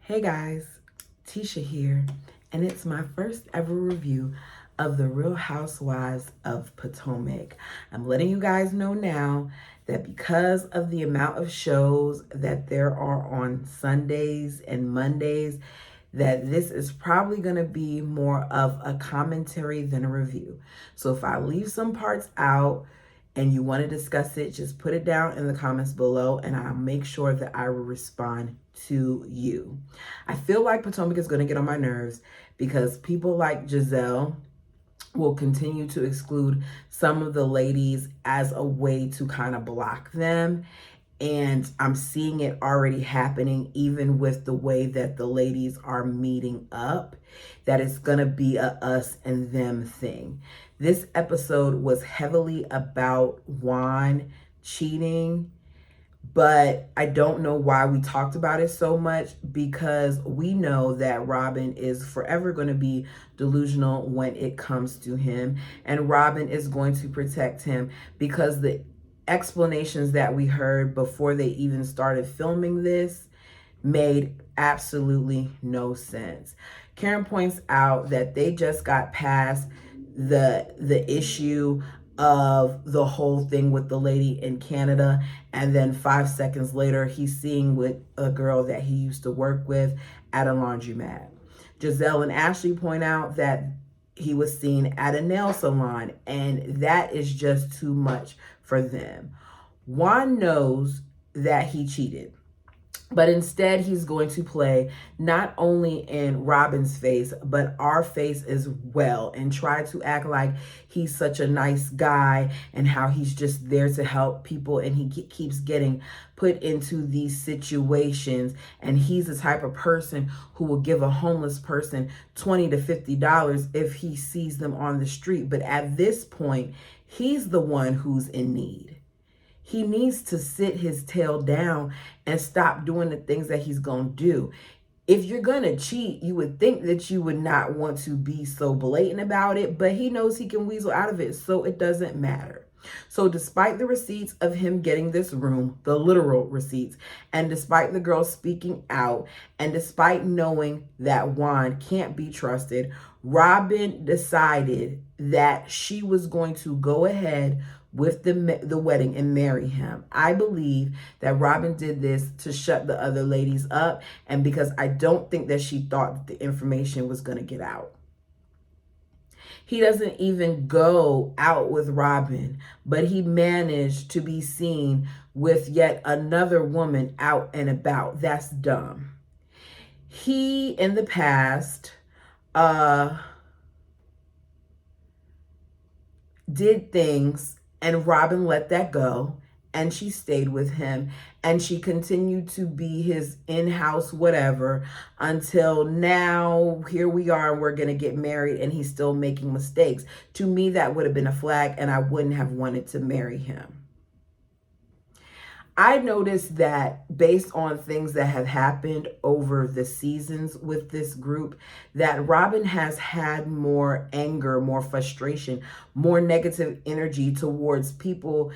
Hey guys, Tisha here, and it's my first ever review of the Real Housewives of Potomac. I'm letting you guys know now that because of the amount of shows that there are on Sundays and Mondays, that this is probably going to be more of a commentary than a review. So if I leave some parts out, and you want to discuss it, just put it down in the comments below and I'll make sure that I will respond to you. I feel like Potomac is going to get on my nerves because people like Giselle will continue to exclude some of the ladies as a way to kind of block them. And I'm seeing it already happening, even with the way that the ladies are meeting up, that it's going to be a us and them thing. This episode was heavily about Juan cheating, but I don't know why we talked about it so much, because we know that Robin is forever going to be delusional when it comes to him, and Robin is going to protect him because the explanations that we heard before they even started filming this made absolutely no sense. Karen points out that they just got past the issue of the whole thing with the lady in Canada, and then 5 seconds later he's seeing with a girl that he used to work with at a laundromat. Giselle and Ashley point out that he was seen at a nail salon, and that is just too much for them. Juan knows that he cheated, but instead he's going to play not only in Robin's face, but our face as well, and try to act like he's such a nice guy and how he's just there to help people, and he keeps getting put into these situations, and he's the type of person who will give a homeless person $20 to $50 if he sees them on the street. But at this point, he's the one who's in need. He needs to sit his tail down and stop doing the things that he's going to do. If you're going to cheat, you would think that you would not want to be so blatant about it, but he knows he can weasel out of it, so it doesn't matter. So despite the receipts of him getting this room, the literal receipts, and despite the girl speaking out, and despite knowing that Juan can't be trusted, Robin decided that she was going to go ahead with the wedding and marry him. I believe that Robin did this to shut the other ladies up, and because I don't think that she thought that the information was going to get out. He doesn't even go out with Robin, but he managed to be seen with yet another woman out and about. That's dumb. He, in the past, did things, and Robin let that go, and she stayed with him, and she continued to be his in-house whatever until now. Here we are, and we're going to get married, and he's still making mistakes. To me, that would have been a flag, and I wouldn't have wanted to marry him. I noticed that based on things that have happened over the seasons with this group, that Robin has had more anger, more frustration, more negative energy towards people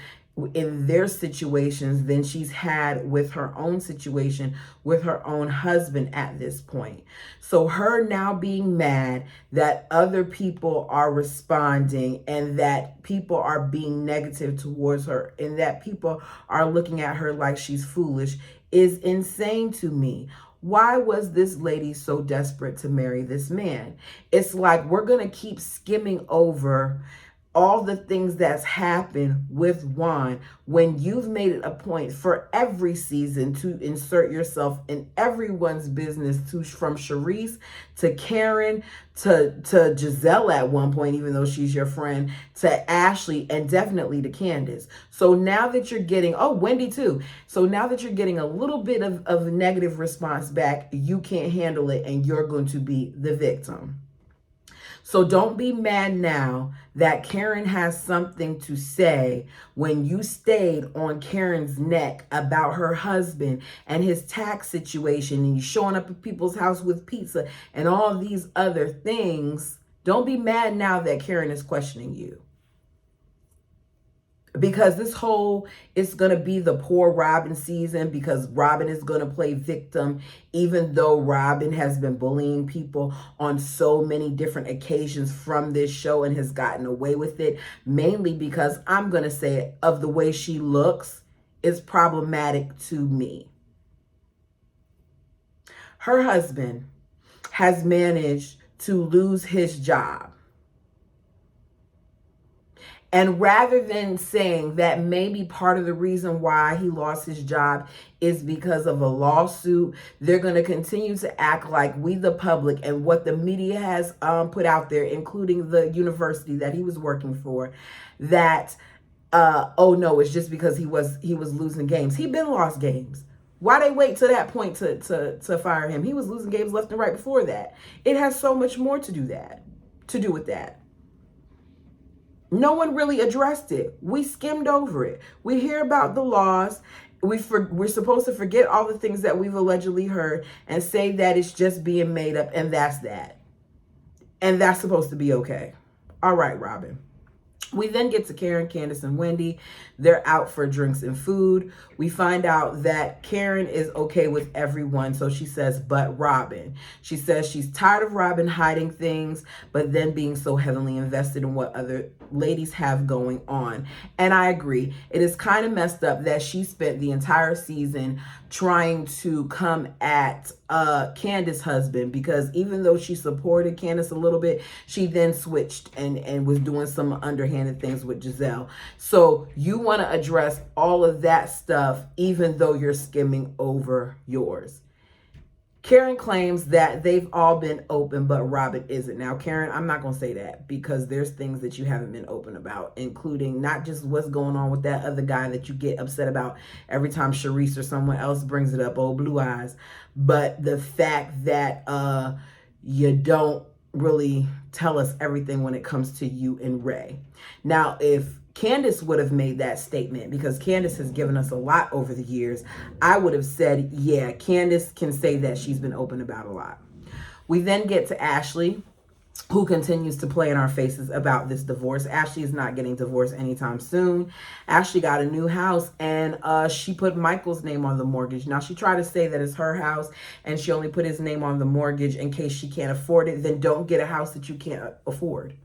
in their situations than she's had with her own situation with her own husband at this point. So her now being mad that other people are responding, and that people are being negative towards her, and that people are looking at her like she's foolish, is insane to me. Why was this lady so desperate to marry this man? It's like we're going to keep skimming over all the things that's happened with Juan when you've made it a point for every season to insert yourself in everyone's business, from Charisse to Karen to Giselle at one point, even though she's your friend, to Ashley, and definitely to Candace. So now that you're getting, Wendy too. So now that you're getting a little bit of negative response back, you can't handle it, and you're going to be the victim. So don't be mad now that Karen has something to say when you stayed on Karen's neck about her husband and his tax situation, and you showing up at people's house with pizza and all these other things. Don't be mad now that Karen is questioning you. because this whole it's going to be the poor Robin season, because Robin is going to play victim, even though Robin has been bullying people on so many different occasions from this show and has gotten away with it, mainly because I'm going to say it, of the way she looks is problematic to me. Her husband has managed to lose his job. And rather than saying that maybe part of the reason why he lost his job is because of a lawsuit, they're going to continue to act like we, the public, and what the media has put out there, including the university that he was working for, that, oh no, it's just because he was losing games. He'd been lost games. Why they wait to that point to fire him? He was losing games left and right before that. It has so much more to do with that. No one really addressed it. We skimmed over it. We hear about the laws. We're supposed to forget all the things that we've allegedly heard and say that it's just being made up, and that's that. And that's supposed to be okay. All right, Robin. We then get to Karen, Candace, and Wendy. They're out for drinks and food. We find out that Karen is okay with everyone. So she says, but Robin. She says she's tired of Robin hiding things, but then being so heavily invested in what other ladies have going on. And I agree. It is kind of messed up that she spent the entire season trying to come at Candace's husband, because even though she supported Candace a little bit, she then switched and was doing some underhanded things with Giselle. So you want to address all of that stuff even though you're skimming over yours. Karen claims that they've all been open, but Robin isn't. Now, Karen, I'm not going to say that, because there's things that you haven't been open about, including not just what's going on with that other guy that you get upset about every time Charisse or someone else brings it up, old Blue Eyes, but the fact that you don't really tell us everything when it comes to you and Ray. Now, if Candace would have made that statement, because Candace has given us a lot over the years, I would have said, yeah, Candace can say that she's been open about a lot. We then get to Ashley, who continues to play in our faces about this divorce. Ashley is not getting divorced anytime soon. Ashley got a new house, and she put Michael's name on the mortgage. Now, she tried to say that it's her house and she only put his name on the mortgage in case she can't afford it. Then don't get a house that you can't afford.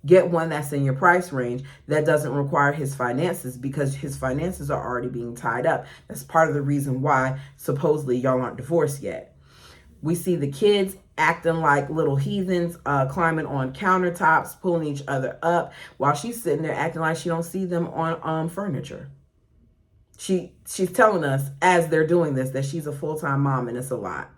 Get one that's in your price range that doesn't require his finances, because his finances are already being tied up. That's part of the reason why supposedly y'all aren't divorced yet. We see the kids acting like little heathens, climbing on countertops, pulling each other up, while she's sitting there acting like she don't see them on furniture. She's telling us as they're doing this that she's a full-time mom, and it's a lot.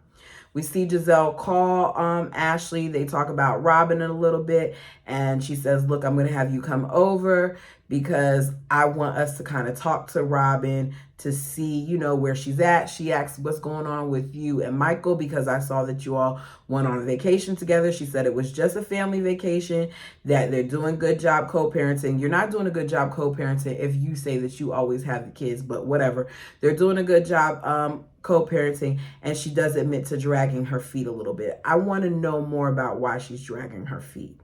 We see Giselle call Ashley. They talk about Robin a little bit, and she says, look, I'm going to have you come over because I want us to kind of talk to Robin to see, where she's at. She asks, what's going on with you and Michael, because I saw that you all went on a vacation together. She said it was just a family vacation, that they're doing a good job co-parenting. You're not doing a good job co-parenting if you say that you always have the kids, but whatever. They're doing a good job co-parenting, and she does admit to dragging her feet a little bit. I want to know more about why she's dragging her feet.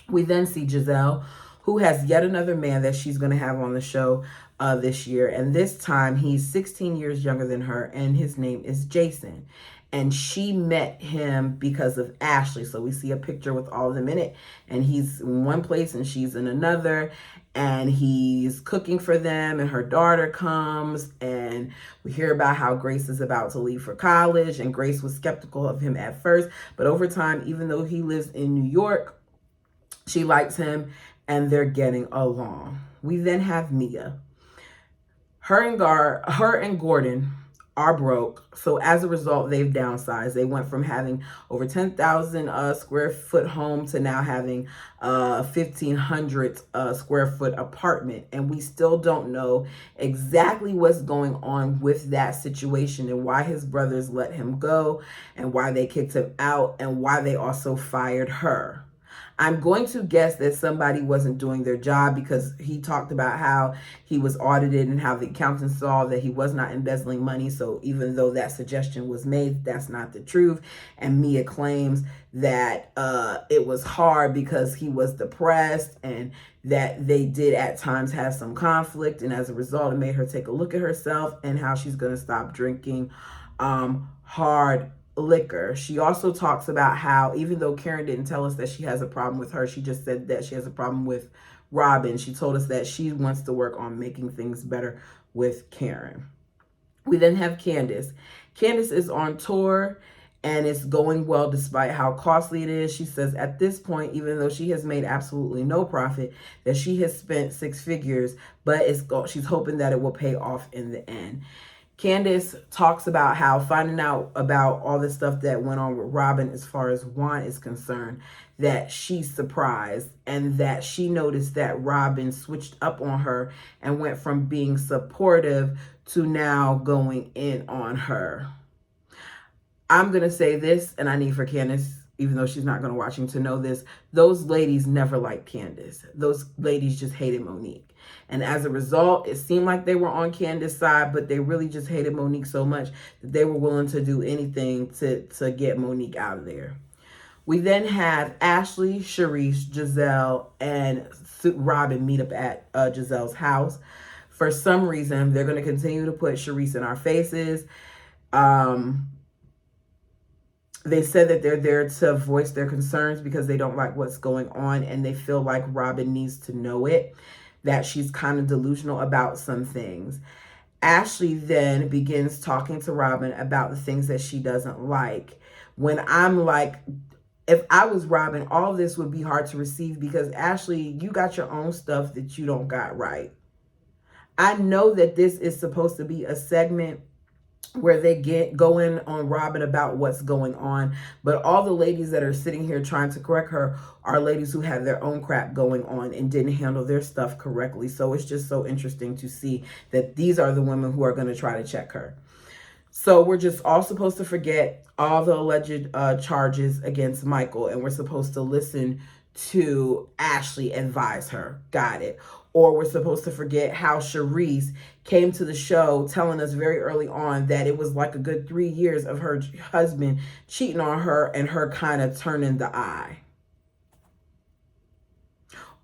We then see Giselle, who has yet another man that she's going to have on the show this year. And this time he's 16 years younger than her, and his name is Jason. And she met him because of Ashley. So we see a picture with all of them in it, and he's in one place and she's in another, and he's cooking for them, and her daughter comes, and we hear about how Grace is about to leave for college, and Grace was skeptical of him at first, but over time, even though he lives in New York, she likes him, and they're getting along. We then have Mia. Her and Gordon are broke, so as a result, they've downsized. They went from having over 10,000 square foot home to now having a 1,500 square foot apartment, and we still don't know exactly what's going on with that situation, and why his brothers let him go, and why they kicked him out, and why they also fired her. I'm going to guess that somebody wasn't doing their job, because he talked about how he was audited and how the accountant saw that he was not embezzling money. So even though that suggestion was made, that's not the truth. And Mia claims that it was hard because he was depressed, and that they did at times have some conflict, and as a result it made her take a look at herself and how she's going to stop drinking hard liquor. She also talks about how, even though Karen didn't tell us that she has a problem with her, she just said that she has a problem with Robin. She told us that she wants to work on making things better with Karen. We then have Candace. Candace is on tour, and it's going well despite how costly it is. She says at this point, even though she has made absolutely no profit, that she has spent 6 figures, but she's hoping that it will pay off in the end. Candace talks about how finding out about all the stuff that went on with Robin as far as Juan is concerned, that she's surprised, and that she noticed that Robin switched up on her and went from being supportive to now going in on her. I'm going to say this, and I need for Candace, even though she's not going to watch him, to know this. Those ladies never liked Candace. Those ladies just hated Monique. And as a result, it seemed like they were on Candace's side, but they really just hated Monique so much that they were willing to do anything to get Monique out of there. We then have Ashley, Charisse, Giselle, and Robin meet up at Giselle's house. For some reason, they're going to continue to put Charisse in our faces. They said that they're there to voice their concerns because they don't like what's going on, and they feel like Robin needs to know it, that she's kind of delusional about some things. Ashley then begins talking to Robin about the things that she doesn't like. When I'm like, if I was Robin, all this would be hard to receive, because Ashley, you got your own stuff that you don't got right. I know that this is supposed to be a segment where they go in on Robin about what's going on, but all the ladies that are sitting here trying to correct her are ladies who have their own crap going on and didn't handle their stuff correctly. So it's just so interesting to see that these are the women who are going to try to check her. So we're just all supposed to forget all the alleged charges against Michael, and we're supposed to listen to Ashley advise her. Got it. Or we're supposed to forget how Charisse came to the show telling us very early on that it was like a good 3 years of her husband cheating on her and her kind of turning the eye.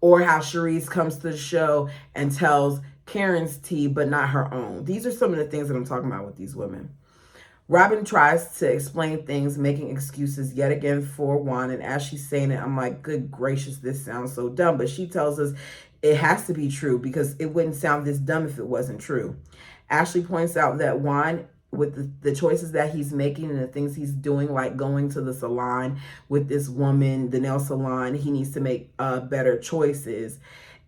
Or how Charisse comes to the show and tells Karen's tea, but not her own. These are some of the things that I'm talking about with these women. Robin tries to explain things, making excuses yet again for Juan. And as she's saying it, I'm like, good gracious, this sounds so dumb. But she tells us it has to be true, because it wouldn't sound this dumb if it wasn't true. Ashley points out that Juan, with the choices that he's making and the things he's doing, like going to the salon with this woman, the nail salon, he needs to make better choices,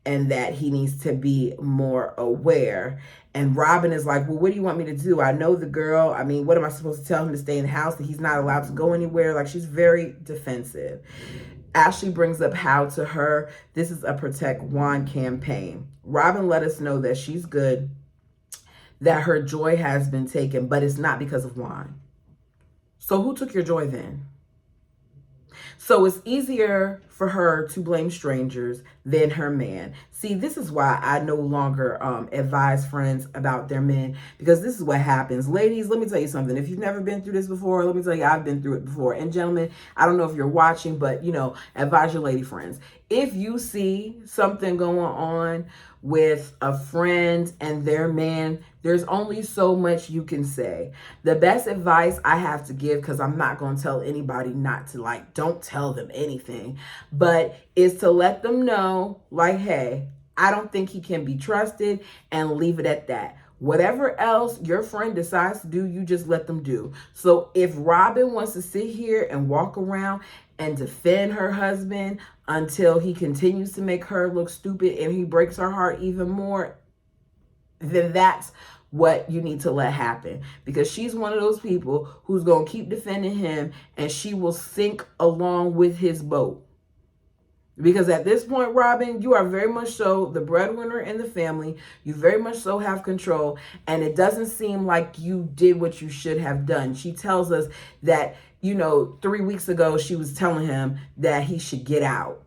and that he needs to be more aware. And Robin is like, well, what do you want me to do? I know the girl. I mean, what am I supposed to tell him, to stay in the house, that he's not allowed to go anywhere? Like, she's very defensive. Ashley brings up how, to her, this is a protect Juan campaign. Robin let us know that she's good, that her joy has been taken, but it's not because of Juan. So who took your joy then? So it's easier for her to blame strangers than her man. See, this is why I no longer advise friends about their men, because this is what happens. Ladies, let me tell you something. If you've never been through this before, let me tell you, I've been through it before. And gentlemen, I don't know if you're watching, but, you know, advise your lady friends. If you see something going on with a friend and their man, there's only so much you can say. The best advice I have to give, because I'm not going to tell anybody not to, like, don't tell them anything, but is to let them know, like, hey, I don't think he can be trusted, and leave it at that. Whatever else your friend decides to do, you just let them do. So if Robin wants to sit here and walk around and defend her husband until he continues to make her look stupid and he breaks her heart even more, then that's what you need to let happen, because she's one of those people who's going to keep defending him, and she will sink along with his boat. Because at this point, Robin, you are very much so the breadwinner in the family. You very much so have control. And it doesn't seem like you did what you should have done. She tells us that, 3 weeks ago, she was telling him that he should get out.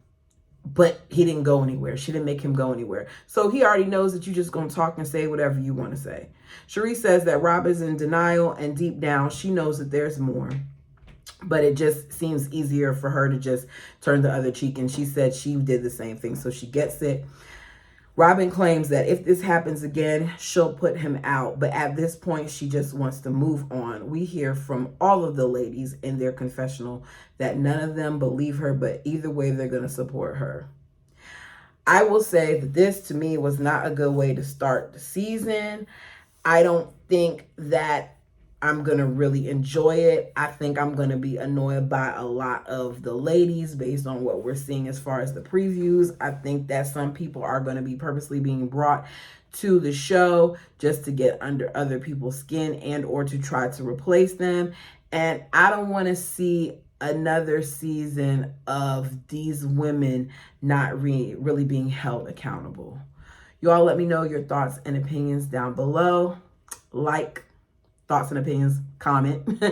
but he didn't go anywhere. She didn't make him go anywhere. So he already knows that you're just going to talk and say whatever you want to say. Cherie says that Rob is in denial, and deep down, she knows that there's more. But it just seems easier for her to just turn the other cheek. And she said she did the same thing. So she gets it. Robin claims that if this happens again, she'll put him out. But at this point, she just wants to move on. We hear from all of the ladies in their confessional that none of them believe her, but either way, they're going to support her. I will say that this, to me, was not a good way to start the season. I don't think that I'm going to really enjoy it. I think I'm going to be annoyed by a lot of the ladies based on what we're seeing as far as the previews. I think that some people are going to be purposely being brought to the show just to get under other people's skin and or to try to replace them. And I don't want to see another season of these women not really being held accountable. You all let me know your thoughts and opinions down below. Like, thoughts and opinions, comment,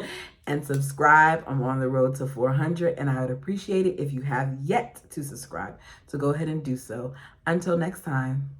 and subscribe. I'm on the road to 400, and I would appreciate it if you have yet to subscribe. So go ahead and do so. Until next time.